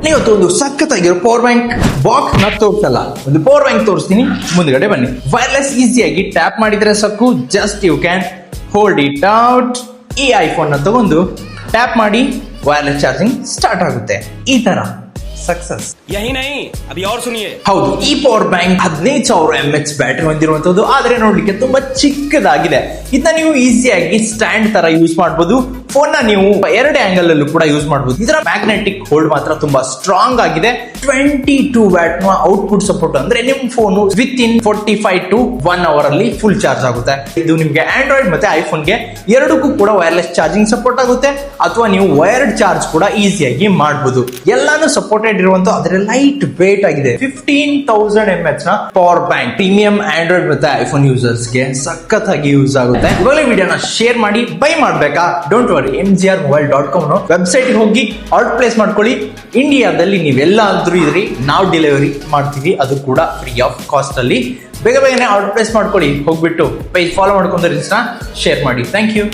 ಇವತ್ತು ಒಂದು ಸಖತ್ತಾಗಿರೋ power bank box ನ ತೋರಿಸಲ್ಲ, ಒಂದು ಪವರ್ ಬ್ಯಾಂಕ್ ತೋರಿಸ್ತೀನಿ. ಮುಂದ್ಗಡೆ ಬನ್ನಿ. ವೈರ್ಲೆಸ್ ಈಸಿಯಾಗಿ ಟ್ಯಾಪ್ ಮಾಡಿದ್ರೆ ಸಾಕು, just you can hold it out. ಈ ಐಫೋನ್ ನ ತಗೊಂಡು ಟ್ಯಾಪ್ ಮಾಡಿ ವೈರ್ಲೆಸ್ ಚಾರ್ಜಿಂಗ್ ಸ್ಟಾರ್ಟ್ ಆಗುತ್ತೆ. ಈ ತರ ಸಕ್ಸಸ್. ಯಹಿ ನಹಿ ಅಭಿ ಔರ್ ಸುನಿಯೇ. ಹೌದು, ಈ ಪವರ್ ಬ್ಯಾಂಕ್ 15,000 mAh ಬ್ಯಾಟರಿ ಹೊಂದಿರುವಂತದ್ದು, ಆದ್ರೆ ನೋಡ್ಲಿಕ್ಕೆ ತುಂಬಾ ಚಿಕ್ಕದಾಗಿದೆ. ಇದನ್ನ ನೀವು ಈಸಿಯಾಗಿ ಸ್ಟ್ಯಾಂಡ್ ತರ ಯೂಸ್ ಮಾಡಬಹುದು. ಫೋನ್ ನ ನೀವು ಎರಡು ಆಂಗಲ್ ಅಲ್ಲೂ ಕೂಡ ಯೂಸ್ ಮಾಡಬಹುದು. ಇದರ ಮ್ಯಾಗ್ನೆಟಿಕ್ ಹೋಲ್ಡ್ ಮಾತ್ರ ತುಂಬಾ ಸ್ಟ್ರಾಂಗ್ ಆಗಿದೆ. 22 ವ್ಯಾಟ್ ನ ಔಟ್ಪುಟ್ ಸಪೋರ್ಟ್, ಅಂದ್ರೆ ನಿಮ್ phone with in 45 to 1 hour ಅಲ್ಲಿ ಫುಲ್ ಚಾರ್ಜ್ ಆಗುತ್ತೆ. ಇದು ನಿಮ್ಗೆ ಆಂಡ್ರಾಯ್ಡ್ ಮತ್ತೆ ಐಫೋನ್ ಗೆ ಎರಡಕ್ಕೂ ಕೂಡ ವೈರ್ಲೆಸ್ ಚಾರ್ಜಿಂಗ್ ಸಪೋರ್ಟ್ ಆಗುತ್ತೆ, ಅಥವಾ ನೀವು ವೈರ್ಡ್ ಚಾರ್ಜ್ ಕೂಡ ಈಸಿಯಾಗಿ ಮಾಡಬಹುದು. ಎಲ್ಲಾನು ಸಪೋರ್ಟೆಡ್ ಇರುವಂತ, ಅದರ ಲೈಟ್ ವೇಟ್ ಆಗಿದೆ. 15,000 mAh ನ ಪವರ್ ಬ್ಯಾಂಕ್ ಪ್ರೀಮಿಯಂ ಆಂಡ್ರಾಯ್ಡ್ ಮತ್ತೆ ಐಫೋನ್ ಯೂಸರ್ಸ್ ಗೆ ಸಖತ್ತಾಗಿ ಯೂಸ್ ಆಗುತ್ತೆ. ಇವಾಗ ವಿಡಿಯೋನ ಶೇರ್ ಮಾಡಿ ಬೈ ಮಾಡ್ಬೇಕಾ? ಡೋಂಟ್ ವರಿ, mgrmobile.com ವೆಬ್ಸೈಟ್ ಹೋಗಿ ಆರ್ಡರ್ ಪ್ಲೇಸ್ ಮಾಡ್ಕೊಳ್ಳಿ. ಇಂಡಿಯಾದಲ್ಲಿ ನೀವೆಲ್ಲಾದ್ರೂ ಇದ್ರಿ, ನಾವು ಡೆಲಿವರಿ ಮಾಡ್ತೀವಿ, ಅದು ಕೂಡ ಫ್ರೀ ಆಫ್ ಕಾಸ್ಟ್ ಅಲ್ಲಿ. ಬೇಗ ಬೇಗನೆ ಆರ್ಡರ್ ಪ್ಲೇಸ್ ಮಾಡ್ಕೊಳ್ಳಿ. ಹೋಗ್ಬಿಟ್ಟು ಪೇಜ್ ಫಾಲೋ ಮಾಡ್ಕೊಂಡ್ರೆ ಶೇರ್ ಮಾಡಿ. Thank you.